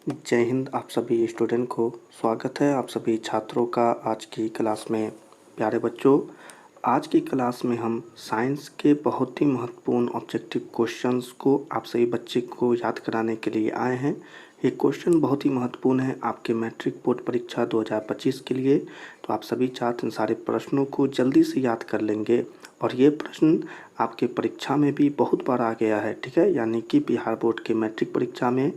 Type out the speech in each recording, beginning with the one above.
जय हिंद। आप सभी स्टूडेंट को स्वागत है आप सभी छात्रों का आज की क्लास में। प्यारे बच्चों, आज की क्लास में हम साइंस के बहुत ही महत्वपूर्ण ऑब्जेक्टिव क्वेश्चंस को आप सभी बच्चे को याद कराने के लिए आए हैं। ये क्वेश्चन बहुत ही महत्वपूर्ण है आपके मैट्रिक बोर्ड परीक्षा 2025 के लिए। तो आप सभी छात्र इन सारे प्रश्नों को जल्दी से याद कर लेंगे और ये प्रश्न आपके परीक्षा में भी बहुत बार आ गया है, ठीक है। यानी कि बिहार बोर्ड के मैट्रिक परीक्षा में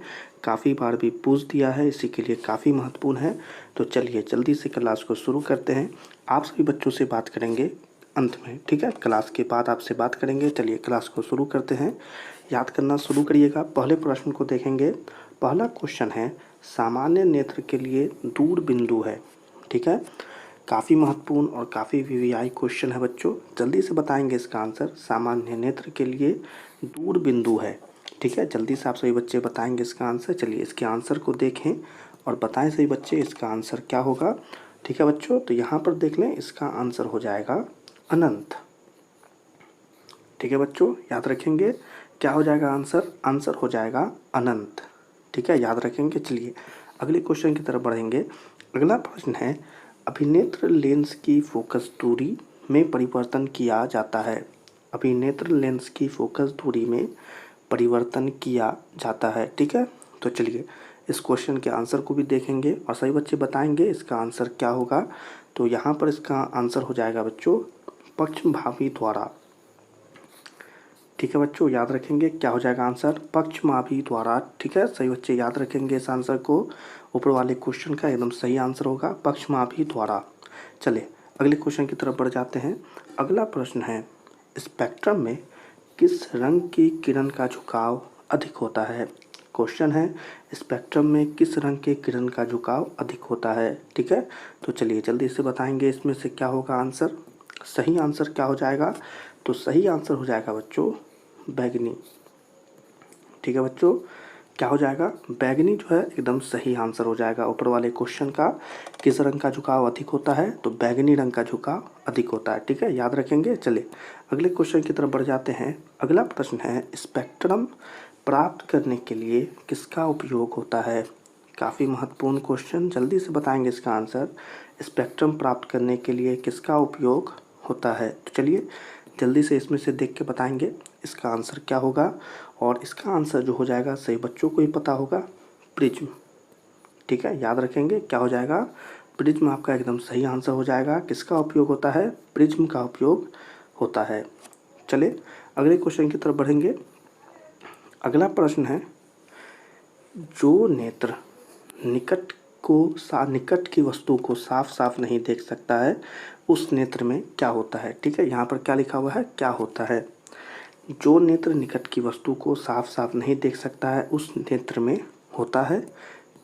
काफ़ी बार भी पूछ दिया है, इसी के लिए काफ़ी महत्वपूर्ण है। तो चलिए जल्दी से क्लास को शुरू करते हैं। आप सभी बच्चों से बात करेंगे अंत में, ठीक है। क्लास के बाद आपसे बात करेंगे। चलिए क्लास को शुरू करते हैं। याद करना शुरू करिएगा। पहले प्रश्न को देखेंगे। पहला क्वेश्चन है, सामान्य नेत्र के लिए दूर बिंदु है, ठीक है। काफ़ी महत्वपूर्ण और काफ़ी वीवीआई क्वेश्चन है बच्चों। जल्दी से बताएंगे इसका आंसर। सामान्य नेत्र के लिए दूर बिंदु है, ठीक है। जल्दी से आप सभी बच्चे बताएंगे इसका आंसर। चलिए इसके आंसर को देखें और बताएं सभी बच्चे इसका आंसर क्या होगा, ठीक है बच्चों। तो यहाँ पर देख लें, इसका आंसर हो जाएगा अनंत, ठीक है बच्चों। याद रखेंगे क्या हो जाएगा आंसर। आंसर हो जाएगा अनंत, ठीक है। याद रखेंगे। चलिए अगले क्वेश्चन की तरफ बढ़ेंगे। अगला प्रश्न है, अभिनेत्र लेंस की फोकस दूरी में परिवर्तन किया जाता है। अभिनेत्र लेंस की फोकस दूरी में परिवर्तन किया जाता है, ठीक है। तो चलिए इस क्वेश्चन के आंसर को भी देखेंगे और सभी बच्चे बताएंगे इसका आंसर क्या होगा। तो यहाँ पर इसका आंसर हो जाएगा बच्चों पक्षमाभी द्वारा, ठीक है बच्चों। याद रखेंगे क्या हो जाएगा आंसर, पक्षमाभी द्वारा, ठीक है। सही बच्चे याद रखेंगे इस आंसर को। ऊपर वाले क्वेश्चन का एकदम सही आंसर होगा पक्षमाभी द्वारा। चलिए अगले क्वेश्चन की तरफ बढ़ जाते हैं। अगला प्रश्न है, स्पेक्ट्रम में किस रंग की किरण का झुकाव अधिक होता है। क्वेश्चन है, स्पेक्ट्रम में किस रंग के किरण का झुकाव अधिक होता है, ठीक है। तो चलिए जल्दी से बताएंगे इसमें से क्या होगा आंसर। सही आंसर क्या हो जाएगा। तो सही आंसर हो जाएगा बच्चों बैगनी, ठीक है बच्चों। क्या हो जाएगा, बैगनी जो है एकदम सही आंसर हो जाएगा ऊपर वाले क्वेश्चन का। किस रंग का झुकाव अधिक होता है, तो बैगनी रंग का झुकाव अधिक होता है, ठीक है। याद रखेंगे। चलिए अगले क्वेश्चन की तरफ बढ़ जाते हैं। अगला प्रश्न है, स्पेक्ट्रम प्राप्त करने के लिए किसका उपयोग होता है। काफ़ी महत्वपूर्ण क्वेश्चन, जल्दी से बताएंगे इसका आंसर। स्पेक्ट्रम प्राप्त करने के लिए किसका उपयोग होता है। तो चलिए जल्दी से इसमें से देख के बताएंगे इसका आंसर क्या होगा। और इसका आंसर जो हो जाएगा सही बच्चों को ही पता होगा, प्रिज्म, ठीक है। याद रखेंगे क्या हो जाएगा, प्रिज्म आपका एकदम सही आंसर हो जाएगा। किसका उपयोग होता है, प्रिज्म का उपयोग होता है। चलिए अगले क्वेश्चन की तरफ बढ़ेंगे। अगला प्रश्न है, जो नेत्र निकट की वस्तु को साफ साफ नहीं देख सकता है, उस नेत्र में क्या होता है, ठीक है। यहाँ पर क्या लिखा हुआ है, क्या होता है। जो नेत्र निकट की वस्तु को साफ साफ नहीं देख सकता है, उस नेत्र में होता है,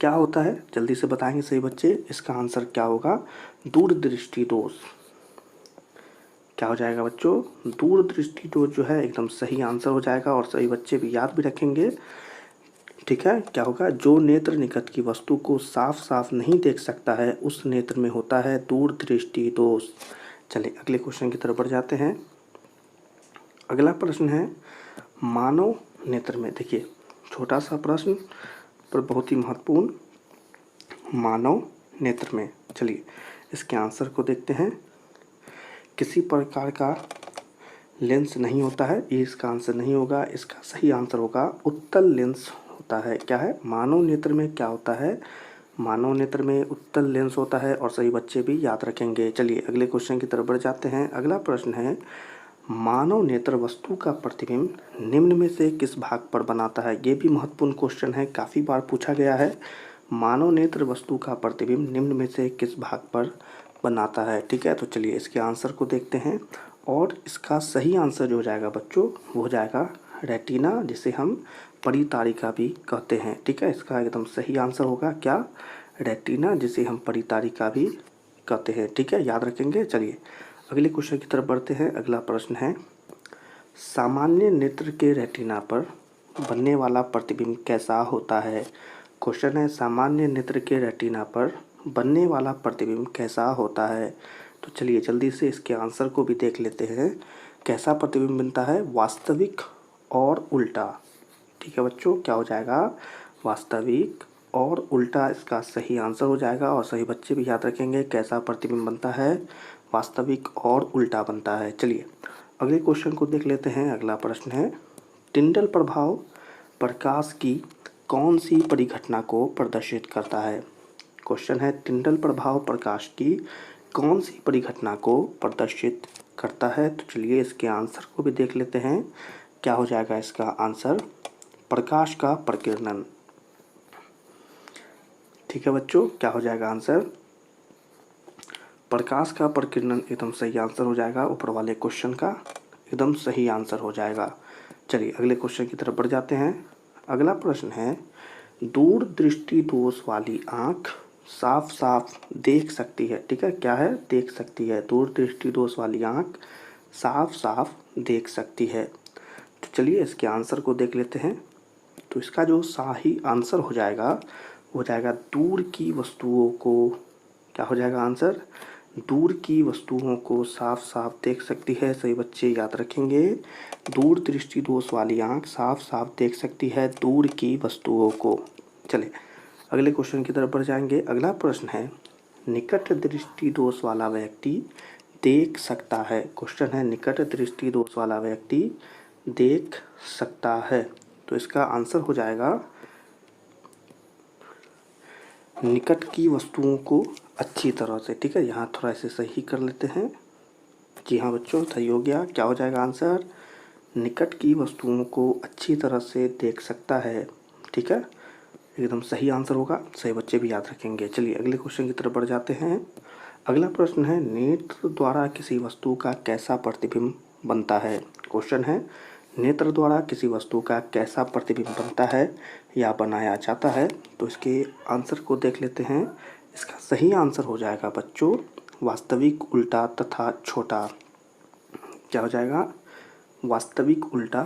क्या होता है। जल्दी से बताएंगे सही बच्चे इसका आंसर क्या होगा, दूरदृष्टि दोष। क्या हो जाएगा बच्चों, दूरदृष्टि दोष जो है एकदम सही आंसर हो जाएगा। और सही बच्चे भी याद भी रखेंगे, ठीक है। क्या होगा, जो नेत्र निकट की वस्तु को साफ साफ नहीं देख सकता है, उस नेत्र में होता है दूरदृष्टि दोष। चलिए अगले क्वेश्चन की तरफ बढ़ जाते हैं। अगला प्रश्न है, मानव नेत्र में, देखिए छोटा सा प्रश्न पर बहुत ही महत्वपूर्ण, मानव नेत्र में। चलिए इसके आंसर को देखते हैं। किसी प्रकार का लेंस नहीं होता है, ये इसका आंसर नहीं होगा। इसका सही आंसर होगा उत्तल लेंस होता है। क्या है, मानव नेत्र में क्या होता है, मानव नेत्र में उत्तल लेंस होता है। और सही बच्चे भी याद रखेंगे। चलिए अगले क्वेश्चन की तरफ बढ़ जाते हैं। अगला प्रश्न है, मानव नेत्र वस्तु का प्रतिबिंब निम्न में से किस भाग पर बनाता है। ये भी महत्वपूर्ण क्वेश्चन है, काफ़ी बार पूछा गया है। मानव नेत्र वस्तु का प्रतिबिंब निम्न में से किस भाग पर बनाता है, ठीक है। तो चलिए इसके आंसर को देखते हैं। और इसका सही आंसर जो हो जाएगा बच्चों, वो हो जाएगा रेटिना, जिसे हम परितारिका भी कहते हैं, ठीक है। इसका एकदम सही आंसर होगा क्या, रेटिना, जिसे हम परितारिका भी कहते हैं, ठीक है। याद रखेंगे। चलिए अगले क्वेश्चन की तरफ बढ़ते हैं। अगला प्रश्न है, सामान्य नेत्र के रेटिना पर बनने वाला प्रतिबिंब कैसा होता है। क्वेश्चन है, सामान्य नेत्र के रेटिना पर बनने वाला प्रतिबिंब कैसा होता है। तो चलिए जल्दी से इसके आंसर को भी देख लेते हैं। कैसा प्रतिबिंब बनता है, वास्तविक और उल्टा, ठीक है बच्चों। क्या हो जाएगा, वास्तविक और उल्टा इसका सही आंसर हो जाएगा। और सही बच्चे भी याद रखेंगे कैसा प्रतिबिंब बनता है, वास्तविक और उल्टा बनता है। चलिए अगले क्वेश्चन को देख लेते हैं। अगला प्रश्न है, टिंडल प्रभाव प्रकाश की कौन सी परिघटना को प्रदर्शित करता है। क्वेश्चन है, टिंडल प्रभाव प्रकाश की कौन सी परिघटना को प्रदर्शित करता है। तो चलिए इसके आंसर को भी देख लेते हैं। क्या हो जाएगा इसका आंसर, प्रकाश का प्रकीर्णन। ठीक है बच्चों, क्या हो जाएगा आंसर, प्रकाश का प्रकीर्णन एकदम सही आंसर हो जाएगा। ऊपर वाले क्वेश्चन का एकदम सही आंसर हो जाएगा। चलिए अगले क्वेश्चन की तरफ बढ़ जाते हैं। अगला प्रश्न है, दूर दृष्टि दोष वाली आँख साफ साफ देख सकती है। ठीक है, क्या है, देख सकती है। दूर दृष्टि दोष वाली आँख साफ साफ देख सकती है। तो चलिए इसके आंसर को देख लेते हैं। तो इसका जो सही आंसर हो जाएगा वो जाएगा दूर की वस्तुओं को, क्या हो जाएगा आंसर, दूर की वस्तुओं को साफ साफ देख सकती है। सही बच्चे याद रखेंगे, दूर दृष्टि दोष वाली आँख साफ साफ देख सकती है दूर की वस्तुओं को। चलिए अगले क्वेश्चन की तरफ बढ़ जाएंगे। अगला प्रश्न है, निकट दृष्टि दोष वाला व्यक्ति देख सकता है। क्वेश्चन है, निकट दृष्टि दोष वाला व्यक्ति देख सकता है। तो इसका आंसर हो जाएगा निकट की वस्तुओं को अच्छी तरह से। ठीक है, यहाँ थोड़ा से सही कर लेते हैं। जी हाँ बच्चों, सही हो गया। क्या हो जाएगा आंसर, निकट की वस्तुओं को अच्छी तरह से देख सकता है। ठीक है, एकदम सही आंसर होगा। सही बच्चे भी याद रखेंगे। चलिए अगले क्वेश्चन की तरफ बढ़ जाते हैं। अगला प्रश्न है, नेत्र द्वारा किसी वस्तु का कैसा प्रतिबिंब बनता है। क्वेश्चन है, नेत्र द्वारा किसी वस्तु का कैसा प्रतिबिंब बनता है या बनाया जाता है। तो इसके आंसर को देख लेते हैं। इसका सही आंसर हो जाएगा बच्चों वास्तविक, उल्टा तथा छोटा। क्या हो जाएगा, वास्तविक, उल्टा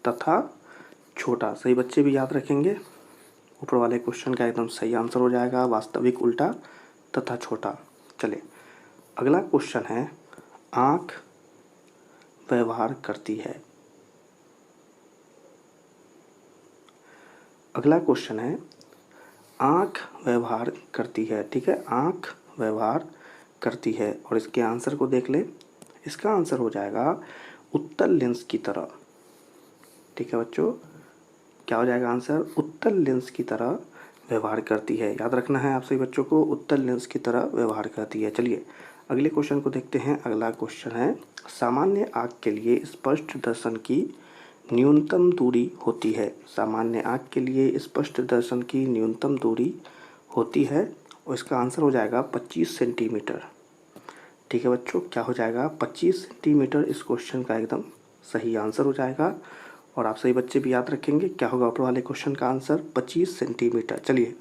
तथा छोटा। सही बच्चे भी याद रखेंगे। ऊपर वाले क्वेश्चन का एकदम सही आंसर हो जाएगा वास्तविक, उल्टा तथा छोटा। चलिए अगला क्वेश्चन है, आँख व्यवहार करती है। अगला क्वेश्चन है, आँख व्यवहार करती है। ठीक है, आँख व्यवहार करती है। और इसके आंसर को देख ले। इसका आंसर हो जाएगा उत्तल लेंस की तरह। ठीक है बच्चों, क्या हो जाएगा आंसर, उत्तल लेंस की तरह व्यवहार करती है। याद रखना है आप सभी बच्चों को, उत्तल लेंस की तरह व्यवहार करती है। चलिए अगले क्वेश्चन को देखते हैं। अगला क्वेश्चन है, सामान्य आँख के लिए स्पष्ट दर्शन की न्यूनतम दूरी होती है। सामान्य आँख के लिए स्पष्ट दर्शन की न्यूनतम दूरी होती है। और इसका आंसर हो जाएगा 25 सेंटीमीटर। ठीक है बच्चों, क्या हो जाएगा, 25 सेंटीमीटर इस क्वेश्चन का एकदम सही आंसर हो जाएगा। और आप सही बच्चे भी याद रखेंगे क्या होगा ऊपर वाले क्वेश्चन का आंसर, 25 सेंटीमीटर। चलिए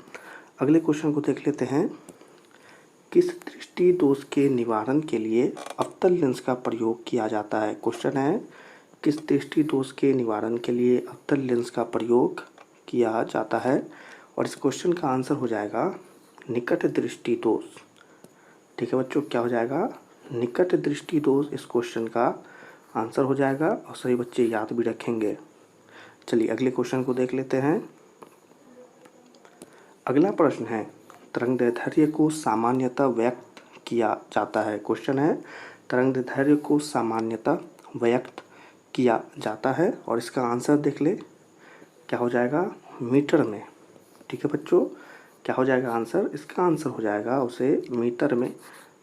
अगले क्वेश्चन को देख लेते हैं। किस दृष्टि दोष के निवारण के लिए अवतल लेंस का प्रयोग किया जाता है। क्वेश्चन है, किस दृष्टि दोष के निवारण के लिए अवतल लेंस का प्रयोग किया जाता है। और इस क्वेश्चन का आंसर हो जाएगा निकट दृष्टि दोष। ठीक है बच्चों, क्या हो जाएगा, निकट दृष्टि दोष इस क्वेश्चन का आंसर हो जाएगा। और सही बच्चे याद भी रखेंगे। चलिए अगले क्वेश्चन को देख लेते हैं। अगला प्रश्न है, तरंगदैर्घ्य को सामान्यतः व्यक्त किया जाता है। क्वेश्चन है, तरंगदैर्घ्य को सामान्यतः व्यक्त किया जाता है। और इसका आंसर देख ले, क्या हो जाएगा, मीटर में। ठीक है बच्चों, क्या हो जाएगा आंसर, इसका आंसर हो जाएगा उसे मीटर में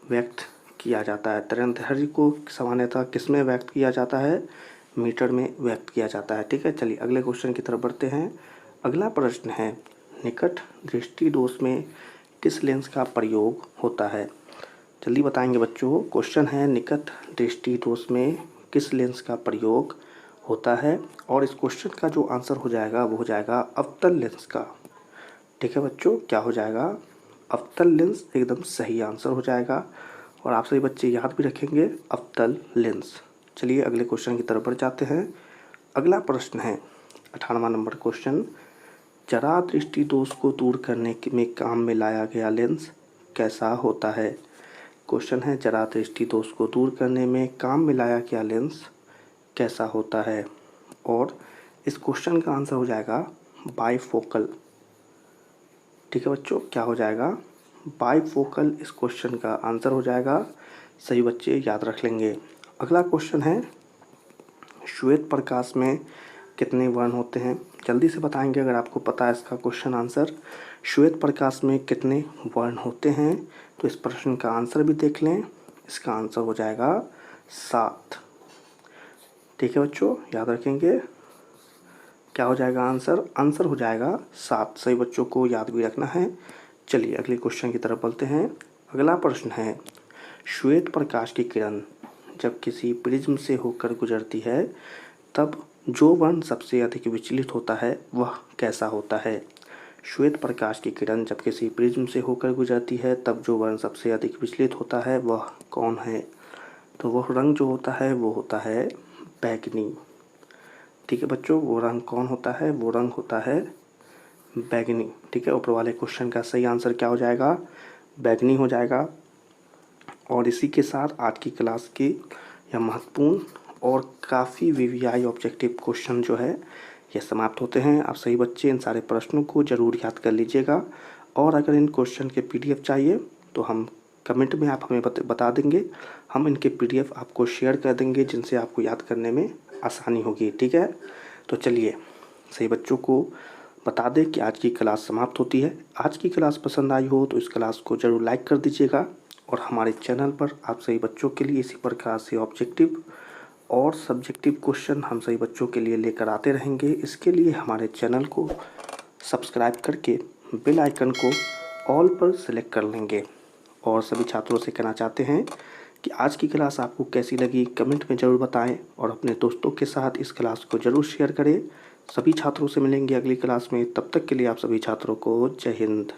व्यक्त किया जाता है। तरंगदैर्घ्य को सामान्यतः किस में व्यक्त किया जाता है, मीटर में व्यक्त किया जाता है। ठीक है, चलिए अगले क्वेश्चन की तरफ बढ़ते हैं। अगला प्रश्न है, निकट दृष्टि दोष में किस लेंस का प्रयोग होता है। जल्दी बताएंगे बच्चों। क्वेश्चन है, निकट दृष्टि दोष में किस लेंस का प्रयोग होता है। और इस क्वेश्चन का जो आंसर हो जाएगा वो हो जाएगा अवतल लेंस का। ठीक है बच्चों, क्या हो जाएगा, अवतल लेंस एकदम सही आंसर हो जाएगा। और आप सभी बच्चे याद भी रखेंगे अवतल लेंस। चलिए अगले क्वेश्चन की तरफ बढ़ जाते हैं। अगला प्रश्न है 98वां नंबर क्वेश्चन, जरा दृष्टि दोष को दूर करने में काम में लाया गया लेंस कैसा होता है। क्वेश्चन है, जरा दृष्टि दोष को दूर करने में काम में लाया गया लेंस कैसा होता है। और इस क्वेश्चन का आंसर हो जाएगा बाइफोकल। ठीक है बच्चों, क्या हो जाएगा, बाईफोकल इस क्वेश्चन का आंसर हो जाएगा। सही बच्चे याद रख लेंगे। अगला क्वेश्चन है, श्वेत प्रकाश में कितने वर्ण होते हैं? जल्दी से बताएंगे अगर आपको पता है इसका क्वेश्चन आंसर। श्वेत प्रकाश में कितने वर्ण होते हैं? तो इस प्रश्न का आंसर भी देख लें। इसका आंसर हो जाएगा 7। ठीक है बच्चों, याद रखेंगे। क्या हो जाएगा आंसर? आंसर हो जाएगा 7। सही बच्चों को याद भी रखना है। चलिए अगले क्वेश्चन की तरफ बढ़ते हैं। अगला प्रश्न है, श्वेत प्रकाश की किरण जब किसी प्रिज्म से होकर गुजरती है तब जो वर्ण सबसे अधिक विचलित होता है वह कैसा होता है? श्वेत प्रकाश की किरण जब किसी प्रिज्म से होकर गुजरती है तब जो वर्ण सबसे अधिक विचलित होता है वह कौन है? तो वह रंग जो होता है वो होता है बैगनी। ठीक है बच्चों, वो रंग कौन होता है? वो रंग होता है बैगनी। ठीक है, ऊपर वाले क्वेश्चन का सही आंसर क्या हो जाएगा? बैगनी हो जाएगा। और इसी के साथ आज की क्लास की यह महत्वपूर्ण और काफ़ी वीवीआई ऑब्जेक्टिव क्वेश्चन जो है ये समाप्त होते हैं। आप सही बच्चे इन सारे प्रश्नों को ज़रूर याद कर लीजिएगा। और अगर इन क्वेश्चन के पीडीएफ चाहिए तो हम कमेंट में आप हमें बता देंगे, हम इनके पीडीएफ आपको शेयर कर देंगे जिनसे आपको याद करने में आसानी होगी। ठीक है, तो चलिए सही बच्चों को बता दें कि आज की क्लास समाप्त होती है। आज की क्लास पसंद आई हो तो इस क्लास को ज़रूर लाइक कर दीजिएगा और हमारे चैनल पर आप सही बच्चों के लिए इसी प्रकार से ऑब्जेक्टिव और सब्जेक्टिव क्वेश्चन हम सही बच्चों के लिए लेकर आते रहेंगे। इसके लिए हमारे चैनल को सब्सक्राइब करके बेल आइकन को ऑल पर सेलेक्ट कर लेंगे। और सभी छात्रों से कहना चाहते हैं कि आज की क्लास आपको कैसी लगी कमेंट में ज़रूर बताएं और अपने दोस्तों के साथ इस क्लास को ज़रूर शेयर करें। सभी छात्रों से मिलेंगे अगली क्लास में, तब तक के लिए आप सभी छात्रों को जय हिंद।